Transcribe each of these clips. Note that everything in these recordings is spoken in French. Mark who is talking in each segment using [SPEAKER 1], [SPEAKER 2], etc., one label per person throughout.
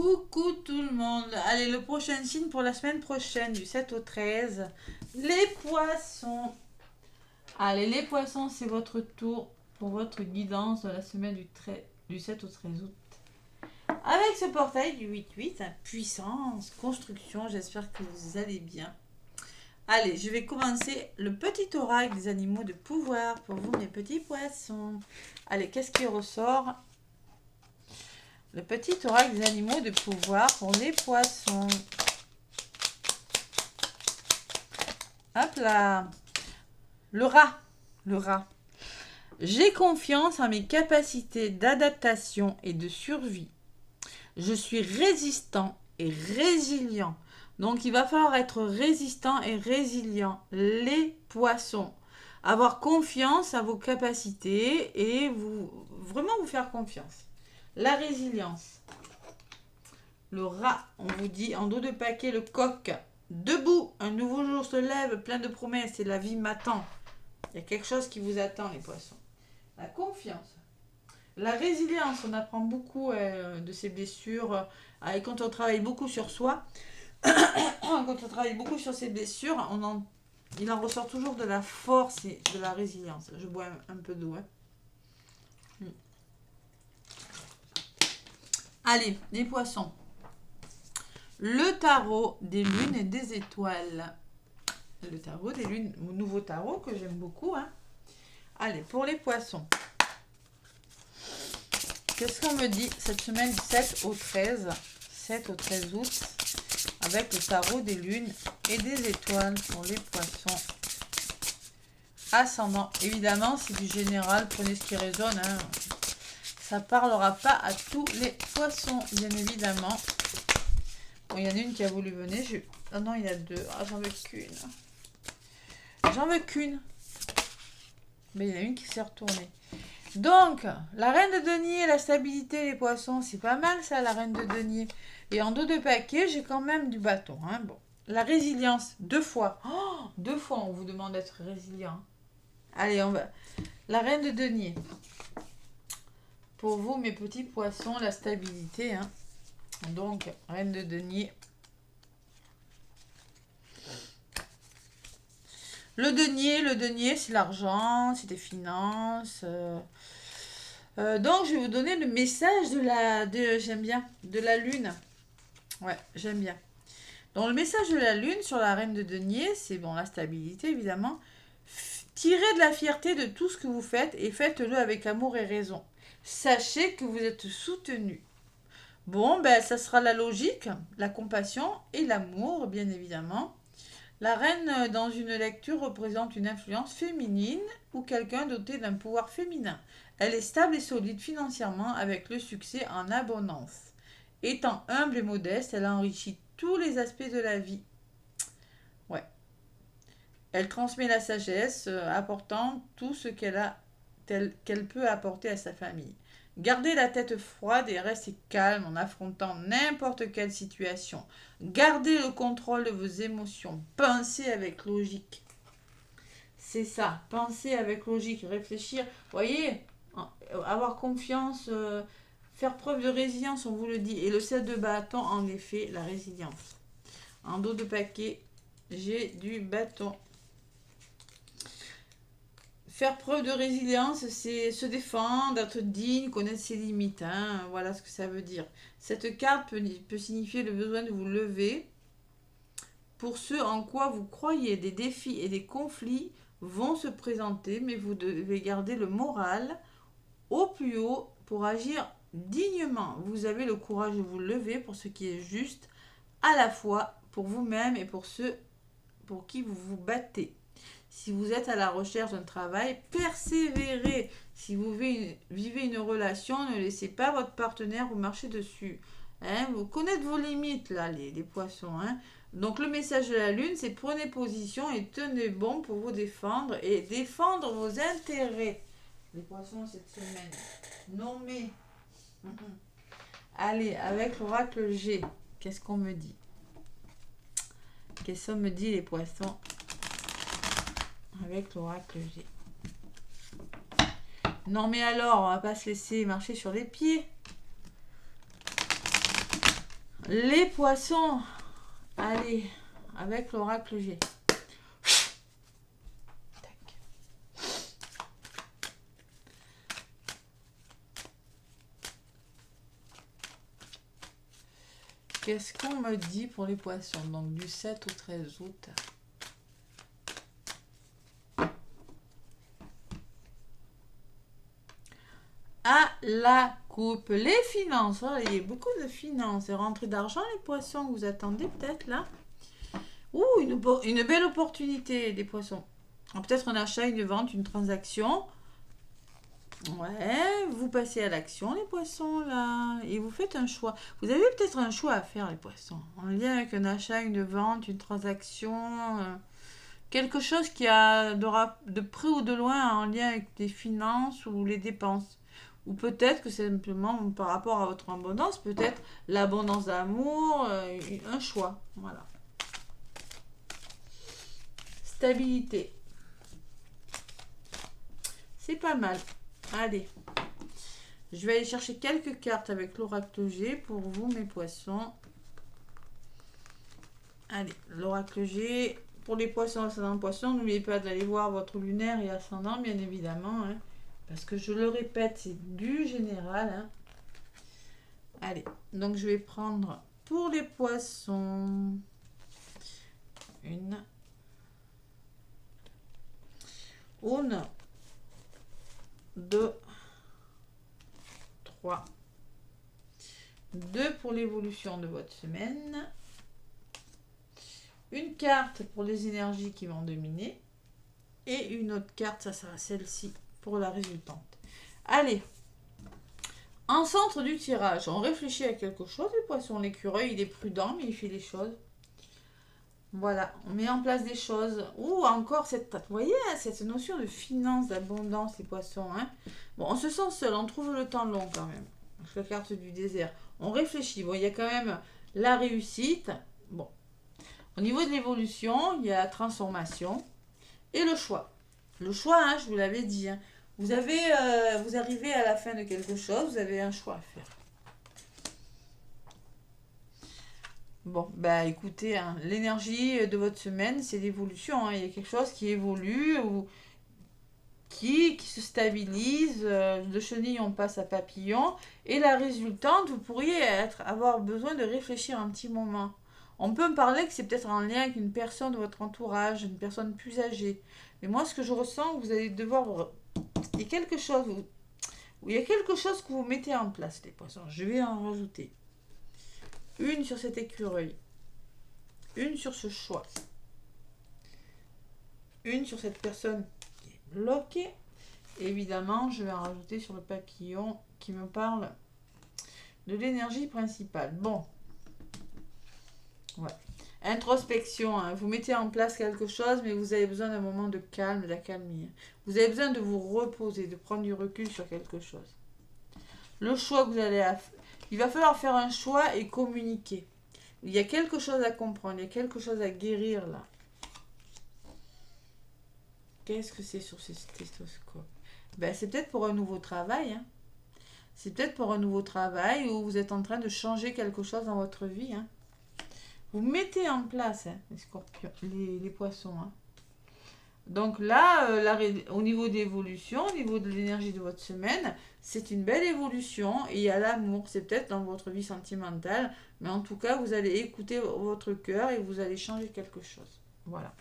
[SPEAKER 1] Coucou tout le monde. Allez, le prochain signe pour la semaine prochaine, du 7 au 13. Les poissons. Allez, les poissons, c'est votre tour pour votre guidance de la semaine du 7 au 13 août. Avec ce portail du 8-8, puissance, construction, j'espère que vous allez bien. Allez, je vais commencer le petit oracle des animaux de pouvoir pour vous, mes petits poissons. Allez, qu'est-ce qui ressort ? Le petit oracle des animaux de pouvoir pour les poissons. Hop là. Le rat. Le rat. J'ai confiance en mes capacités d'adaptation et de survie. Je suis résistant et résilient. Donc, il va falloir être résistant et résilient. Les poissons. Avoir confiance à vos capacités et vraiment vous faire confiance. La résilience. Le rat, on vous dit en dos de paquet, le coq. Debout, un nouveau jour se lève, plein de promesses et la vie m'attend. Il y a quelque chose qui vous attend, les poissons. La confiance. La résilience, on apprend beaucoup de ses blessures. Et quand on travaille beaucoup sur soi, quand on travaille beaucoup sur ses blessures, il en ressort toujours de la force et de la résilience. Je bois un peu d'eau. Allez, les poissons. Le tarot des lunes et des étoiles. Le tarot des lunes, mon nouveau tarot que j'aime beaucoup. Allez, pour les poissons. Qu'est-ce qu'on me dit cette semaine du 7 au 13 août avec le tarot des lunes et des étoiles pour les poissons. Ascendant. Évidemment, c'est du général, prenez ce qui résonne. Ça ne parlera pas à tous les poissons, bien évidemment. Bon, il y en a une qui a voulu venir. Ah non, il y a deux. Ah, j'en veux qu'une. J'en veux qu'une. Mais il y en a une qui s'est retournée. Donc, la reine de denier, la stabilité, les poissons, c'est pas mal ça, la reine de denier. Et en dos de paquet, j'ai quand même du bâton. Bon. La résilience, 2 fois. Oh, 2 fois, on vous demande d'être résilient. Allez, on va. La reine de denier. Pour vous, mes petits poissons, la stabilité. Donc, reine de denier. Le denier, c'est l'argent, c'est des finances. Donc, je vais vous donner le message j'aime bien, de la lune. Ouais, j'aime bien. Donc, le message de la lune sur la reine de denier, c'est bon, la stabilité, évidemment. Tirez de la fierté de tout ce que vous faites et faites-le avec amour et raison. Sachez que vous êtes soutenu. Bon, ça sera la logique, la compassion et l'amour, bien évidemment. La reine, dans une lecture, représente une influence féminine ou quelqu'un doté d'un pouvoir féminin. Elle est stable et solide financièrement avec le succès en abondance. Étant humble et modeste, elle enrichit tous les aspects de la vie. Ouais. Elle transmet la sagesse, apportant tout ce qu'elle peut apporter à sa famille. Gardez la tête froide et restez calme en affrontant n'importe quelle situation. Gardez le contrôle de vos émotions. Pensez avec logique. C'est ça, pensez avec logique, réfléchir. Voyez, avoir confiance, faire preuve de résilience, on vous le dit. Et le 7 de bâton, en effet, la résilience. En dos de paquet, j'ai du bâton. Faire preuve de résilience, c'est se défendre, être digne, connaître ses limites. Voilà ce que ça veut dire. Cette carte peut signifier le besoin de vous lever pour ce en quoi vous croyez. Des défis et des conflits vont se présenter, mais vous devez garder le moral au plus haut pour agir dignement. Vous avez le courage de vous lever pour ce qui est juste, à la fois pour vous-même et pour ceux pour qui vous vous battez. Si vous êtes à la recherche d'un travail, persévérez. Si vous vivez une relation, ne laissez pas votre partenaire vous marcher dessus. Vous connaissez vos limites, là, les poissons. Donc, le message de la lune, c'est prenez position et tenez bon pour vous défendre et défendre vos intérêts. Les poissons, cette semaine. Non, mais... Allez, avec l'oracle G, qu'est-ce qu'on me dit ? Qu'est-ce qu'on me dit, les poissons ? Avec l'oracle G. Non mais alors, on va pas se laisser marcher sur les pieds. Les poissons, allez, avec l'oracle G. Tac. Qu'est-ce qu'on me dit pour les poissons? Donc du 7 au 13 août. À la coupe, les finances. Voilà, il y a beaucoup de finances et rentrées d'argent, les poissons, vous attendez peut-être là. Ouh, une belle opportunité des poissons. Peut-être un achat, une vente, une transaction. Ouais, vous passez à l'action les poissons là et vous faites un choix. Vous avez peut-être un choix à faire les poissons en lien avec un achat, une vente, une transaction, quelque chose qui a de près ou de loin en lien avec les finances ou les dépenses. Ou peut-être que c'est simplement par rapport à votre abondance, peut-être l'abondance d'amour, un choix. Voilà. Stabilité. C'est pas mal. Allez. Je vais aller chercher quelques cartes avec l'oracle G pour vous, mes poissons. Allez, l'oracle G. Pour les poissons, ascendant poisson, n'oubliez pas d'aller voir votre lunaire et ascendant, bien évidemment. Hein, parce que je le répète, c'est du général. Hein. Allez, donc je vais prendre pour les poissons une, 2, 3, 2 pour l'évolution de votre semaine, une carte pour les énergies qui vont dominer et une autre carte, ça sera celle-ci pour la résultante. Allez, en centre du tirage, on réfléchit à quelque chose, les poissons. L'écureuil, il est prudent, mais il fait les choses. Voilà, on met en place des choses. Ou encore, vous voyez, cette notion de finance, d'abondance, les poissons. Hein. Bon, on se sent seul, on trouve le temps long quand même. La carte du désert. On réfléchit. Bon, il y a quand même la réussite. Bon, au niveau de l'évolution, il y a la transformation et le choix. Le choix, hein, je vous l'avais dit. Hein. Vous arrivez à la fin de quelque chose, vous avez un choix à faire. Bon, bah écoutez, hein, l'énergie de votre semaine, c'est l'évolution. Hein. Il y a quelque chose qui évolue ou qui se stabilise. De chenille, on passe à papillon. Et la résultante, vous pourriez avoir besoin de réfléchir un petit moment. On peut me parler que c'est peut-être en lien avec une personne de votre entourage, une personne plus âgée. Mais moi, ce que je ressens, vous allez devoir... Il y a quelque chose, il y a quelque chose que vous mettez en place, les poissons. Je vais en rajouter. Une sur cet écureuil. Une sur ce choix. Une sur cette personne qui est bloquée. Évidemment, je vais en rajouter sur le papillon qui me parle de l'énergie principale. Bon. Ouais. Introspection, hein. Vous mettez en place quelque chose, mais vous avez besoin d'un moment de calme, d'accalmie. Vous avez besoin de vous reposer, de prendre du recul sur quelque chose. Le choix que vous allez faire, il va falloir faire un choix et communiquer. Il y a quelque chose à comprendre, il y a quelque chose à guérir là. Qu'est-ce que c'est sur ce stéthoscope? Ben, c'est peut-être pour un nouveau travail. Hein. C'est peut-être pour un nouveau travail où vous êtes en train de changer quelque chose dans votre vie. Hein. Vous mettez en place, hein, les scorpions, les poissons. Hein. Donc là, au niveau d'évolution, au niveau de l'énergie de votre semaine, c'est une belle évolution. Et il y a l'amour, c'est peut-être dans votre vie sentimentale. Mais en tout cas, vous allez écouter votre cœur et vous allez changer quelque chose. Voilà.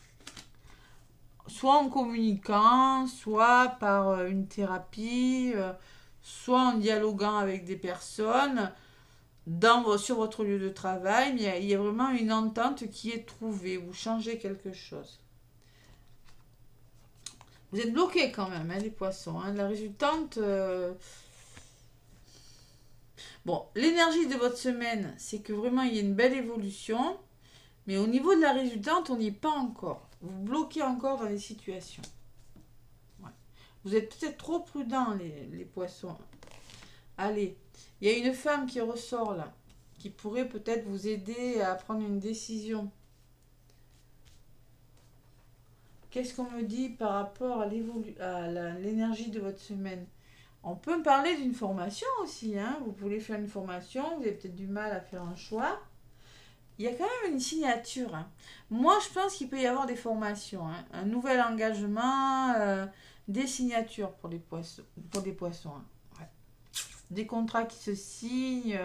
[SPEAKER 1] Soit en communiquant, soit par une thérapie, soit en dialoguant avec des personnes sur votre lieu de travail. Mais il y a vraiment une entente qui est trouvée. Vous changez quelque chose. Vous êtes bloqués quand même, hein, les poissons. Hein. La résultante... Bon, l'énergie de votre semaine, c'est que vraiment il y a une belle évolution. Mais au niveau de la résultante, on n'y est pas encore. Vous bloquez encore dans les situations. Ouais. Vous êtes peut-être trop prudents, les poissons. Allez, il y a une femme qui ressort là, qui pourrait peut-être vous aider à prendre une décision. Qu'est-ce qu'on me dit par rapport à l'énergie de votre semaine? On peut me parler d'une formation aussi. Hein. Vous voulez faire une formation, vous avez peut-être du mal à faire un choix. Il y a quand même une signature, hein. Moi, je pense qu'il peut y avoir des formations, hein. Un nouvel engagement, des signatures pour les poissons. Pour des poissons, hein. Ouais. Des contrats qui se signent.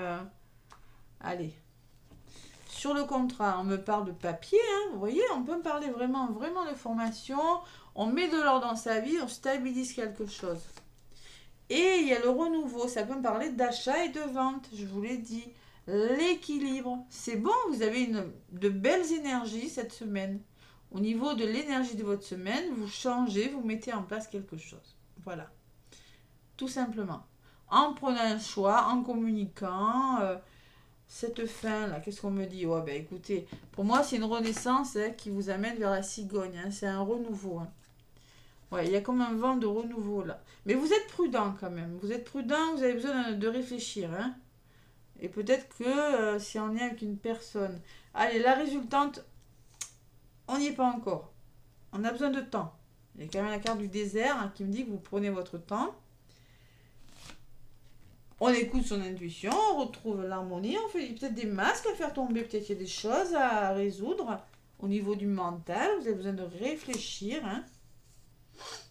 [SPEAKER 1] Allez. Sur le contrat, on me parle de papier, hein. Vous voyez, on peut me parler vraiment, vraiment de formation. On met de l'ordre dans sa vie, on stabilise quelque chose. Et il y a le renouveau, ça peut me parler d'achat et de vente, je vous l'ai dit. L'équilibre, c'est bon, vous avez de belles énergies cette semaine. Au niveau de l'énergie de votre semaine, vous changez, vous mettez en place quelque chose. Voilà, tout simplement. En prenant un choix, en communiquant, cette fin-là, qu'est-ce qu'on me dit? Ouais, ben écoutez, pour moi, c'est une renaissance, hein, qui vous amène vers la cigogne, hein. C'est un renouveau, hein. Ouais, il y a comme un vent de renouveau là. Mais vous êtes prudent quand même. Vous êtes prudent, vous avez besoin de réfléchir, hein. Et peut-être que c'est en lien avec une personne. Allez, la résultante, on n'y est pas encore. On a besoin de temps. Il y a quand même la carte du désert, hein, qui me dit que vous prenez votre temps. On écoute son intuition, on retrouve l'harmonie, on fait peut-être des masques à faire tomber, peut-être qu'il y a des choses à résoudre au niveau du mental. Vous avez besoin de réfléchir, hein,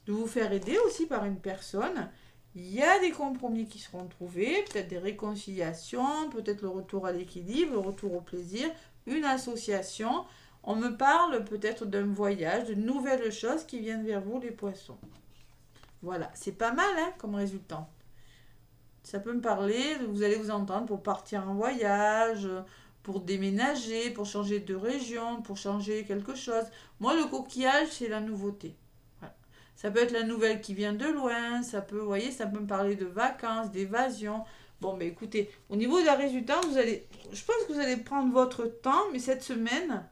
[SPEAKER 1] de vous faire aider aussi par une personne. Il y a des compromis qui seront trouvés, peut-être des réconciliations, peut-être le retour à l'équilibre, le retour au plaisir, une association. On me parle peut-être d'un voyage, de nouvelles choses qui viennent vers vous, les poissons. Voilà, c'est pas mal, hein, comme résultat. Ça peut me parler, vous allez vous entendre pour partir en voyage, pour déménager, pour changer de région, pour changer quelque chose. Moi, le coquillage, c'est la nouveauté. Voilà. Ça peut être la nouvelle qui vient de loin, ça peut, vous voyez, ça peut me parler de vacances, d'évasion. Bon, mais écoutez, au niveau de la résultante, je pense que vous allez prendre votre temps, mais cette semaine,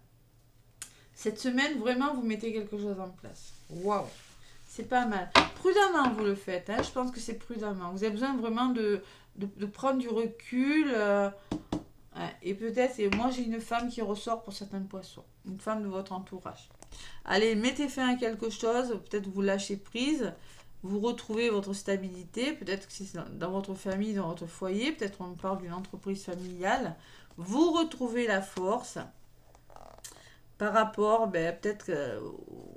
[SPEAKER 1] vraiment, vous mettez quelque chose en place. Waouh! C'est pas mal. Prudemment, vous le faites, hein. Je pense que c'est prudemment. Vous avez besoin vraiment de prendre du recul. Ouais. Et peut-être, et moi j'ai une femme qui ressort pour certains poissons. Une femme de votre entourage. Allez, mettez fin à quelque chose. Peut-être vous lâchez prise. Vous retrouvez votre stabilité. Peut-être que c'est dans votre famille, dans votre foyer. Peut-être on parle d'une entreprise familiale. Vous retrouvez la force par rapport, peut-être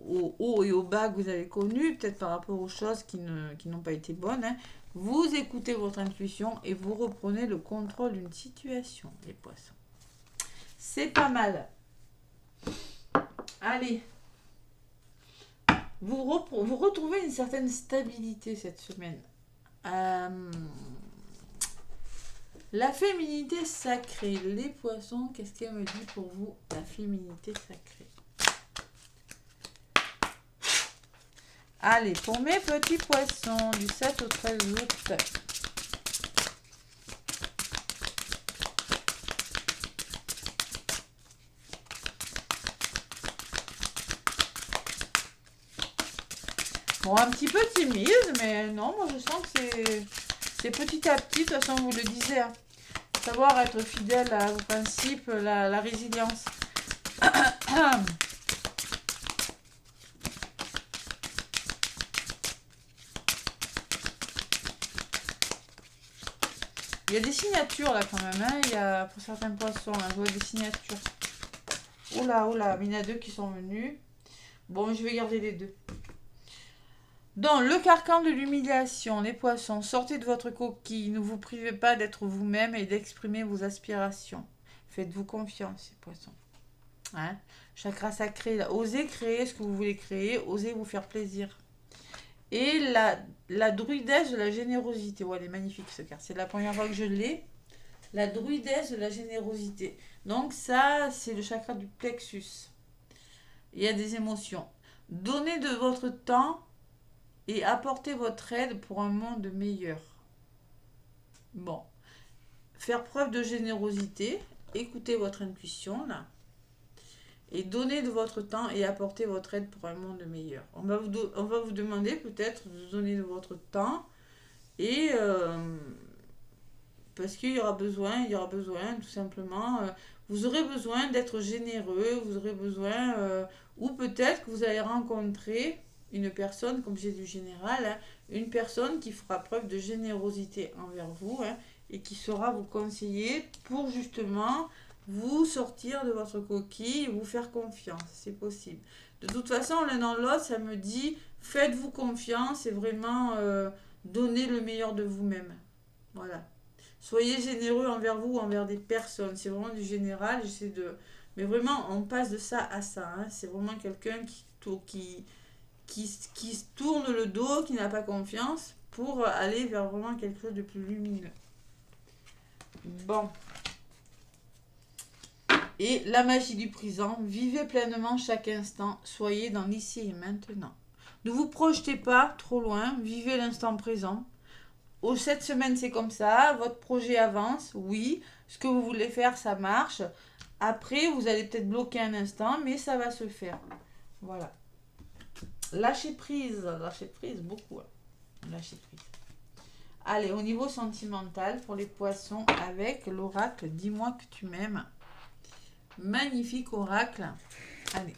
[SPEAKER 1] aux hauts et aux bas que vous avez connus, peut-être par rapport aux choses qui n'ont pas été bonnes, hein. Vous écoutez votre intuition et vous reprenez le contrôle d'une situation, les poissons. C'est pas mal. Allez. Vous retrouvez une certaine stabilité cette semaine. La féminité sacrée. Les poissons, qu'est-ce qu'elle me dit pour vous, la féminité sacrée? Allez, pour mes petits poissons, du 7 au 13 août. Bon, un petit peu timide, mais non, moi je sens que c'est petit à petit, de toute façon, vous le disiez, hein. Savoir être fidèle à vos principes, la résilience. Il y a des signatures là quand même, hein. Il y a pour certains poissons, là, je vois des signatures. Oula, oula, mais il y en a deux qui sont venus. Bon, je vais garder les deux. Dans le carcan de l'humiliation, les poissons, sortez de votre coquille, ne vous privez pas d'être vous-même et d'exprimer vos aspirations. Faites-vous confiance, les poissons. Hein? Chakra sacré, là. Osez créer ce que vous voulez créer, osez vous faire plaisir. Et la druidesse de la générosité. Ouais, elle est magnifique ce carte. C'est la première fois que je l'ai. La druidesse de la générosité. Donc ça, c'est le chakra du plexus. Il y a des émotions. Donnez de votre temps et apportez votre aide pour un monde meilleur. Bon. Faire preuve de générosité. Écoutez votre intuition, là. Et donnez de votre temps et apportez votre aide pour un monde meilleur. On va vous demander peut-être de donner de votre temps et parce qu'il y aura besoin tout simplement. Vous aurez besoin d'être généreux, vous aurez besoin, ou peut-être que vous allez rencontrer une personne, comme j'ai du général, hein, une personne qui fera preuve de générosité envers vous, hein, et qui saura vous conseiller pour justement vous sortir de votre coquille et vous faire confiance. C'est possible. De toute façon, l'un dans l'autre, ça me dit, faites-vous confiance et vraiment donnez le meilleur de vous-même. Voilà. Soyez généreux envers vous ou envers des personnes. C'est vraiment du général. J'essaie de... Mais vraiment, on passe de ça à ça. Hein. C'est vraiment quelqu'un qui se tourne le dos, qui n'a pas confiance, pour aller vers vraiment quelque chose de plus lumineux. Bon. Et la magie du présent, vivez pleinement chaque instant, soyez dans l'ici et maintenant. Ne vous projetez pas trop loin, vivez l'instant présent. Cette semaine c'est comme ça, votre projet avance, oui, ce que vous voulez faire ça marche. Après vous allez peut-être bloquer un instant, mais ça va se faire. Voilà. Lâchez prise beaucoup. Lâchez prise. Allez, au niveau sentimental, pour les poissons, avec l'oracle, dis-moi que tu m'aimes. Magnifique oracle. Allez.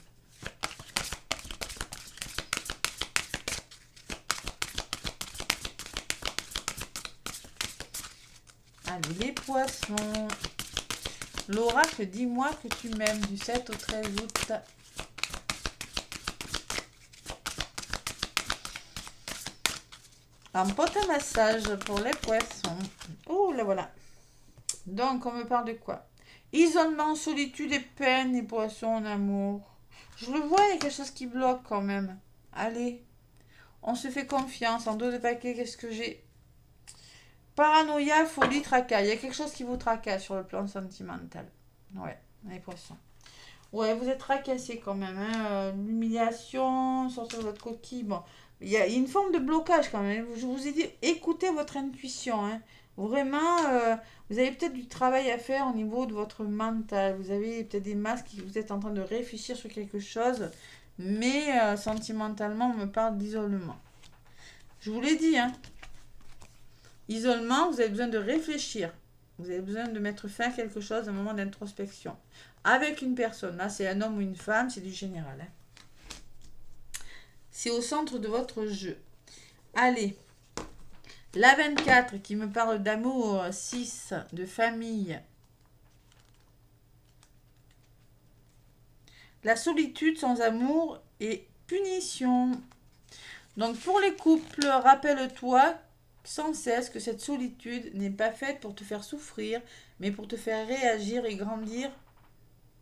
[SPEAKER 1] Allez, les poissons. L'oracle, dis-moi que tu m'aimes du 7 au 13 août. Un pot à massage pour les poissons. Oh, là voilà. Donc, on me parle de quoi? Isolement, solitude et peine, les poissons en amour. Je le vois, il y a quelque chose qui bloque quand même. Allez, on se fait confiance. En dos de paquet, qu'est-ce que j'ai? Paranoïa, folie, tracas. Il y a quelque chose qui vous tracasse sur le plan sentimental. Ouais, les poissons. Ouais, vous êtes tracassés quand même. Hein. L'humiliation, sortir de votre coquille. Bon, il y a une forme de blocage quand même. Je vous ai dit, écoutez votre intuition. Hein. Vraiment, vous avez peut-être du travail à faire au niveau de votre mental. Vous avez peut-être des masques, vous êtes en train de réfléchir sur quelque chose. Mais sentimentalement, on me parle d'isolement. Je vous l'ai dit, hein. Isolement, vous avez besoin de réfléchir. Vous avez besoin de mettre fin à quelque chose, un moment d'introspection. Avec une personne, là c'est un homme ou une femme, c'est du général. Hein. C'est au centre de votre jeu. Allez, la 24 qui me parle d'amour, 6 de famille. La solitude sans amour et punition. Donc pour les couples, rappelle-toi sans cesse que cette solitude n'est pas faite pour te faire souffrir, mais pour te faire réagir et grandir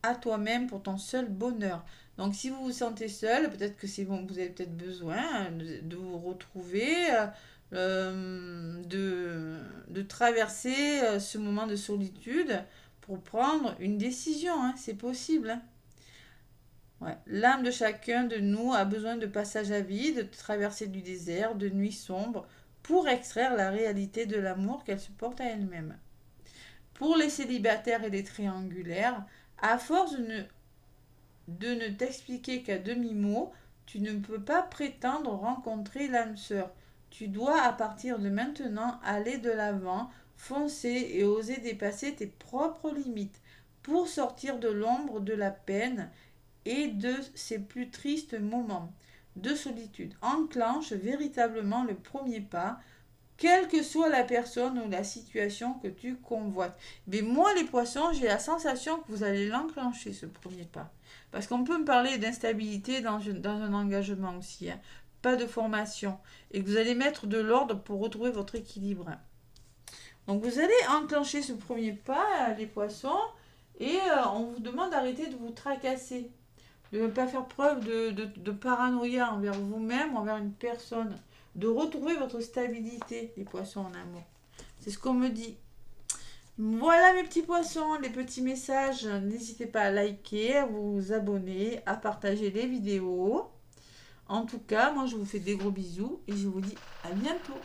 [SPEAKER 1] à toi-même pour ton seul bonheur. Donc si vous vous sentez seul, peut-être que c'est bon, vous avez peut-être besoin de vous retrouver, de traverser ce moment de solitude pour prendre une décision. Hein, c'est possible. Hein. Ouais. L'âme de chacun de nous a besoin de passage à vide, de traverser du désert, de nuits sombres, pour extraire la réalité de l'amour qu'elle se porte à elle-même. Pour les célibataires et les triangulaires, à force de ne t'expliquer qu'à demi-mot, tu ne peux pas prétendre rencontrer l'âme sœur. Tu dois, à partir de maintenant, aller de l'avant, foncer et oser dépasser tes propres limites pour sortir de l'ombre de la peine et de ses plus tristes moments de solitude. Enclenche véritablement le premier pas, quelle que soit la personne ou la situation que tu convoites. Mais moi, les poissons, j'ai la sensation que vous allez l'enclencher, ce premier pas. Parce qu'on peut me parler d'instabilité dans un engagement aussi, hein. Pas de formation. Et que vous allez mettre de l'ordre pour retrouver votre équilibre. Donc vous allez enclencher ce premier pas, les poissons, et on vous demande d'arrêter de vous tracasser. De ne pas faire preuve de paranoïa envers vous-même, envers une personne. De retrouver votre stabilité, les poissons en amour. C'est ce qu'on me dit. Voilà mes petits poissons, les petits messages. N'hésitez pas à liker, à vous abonner, à partager les vidéos. En tout cas, moi je vous fais des gros bisous et je vous dis à bientôt.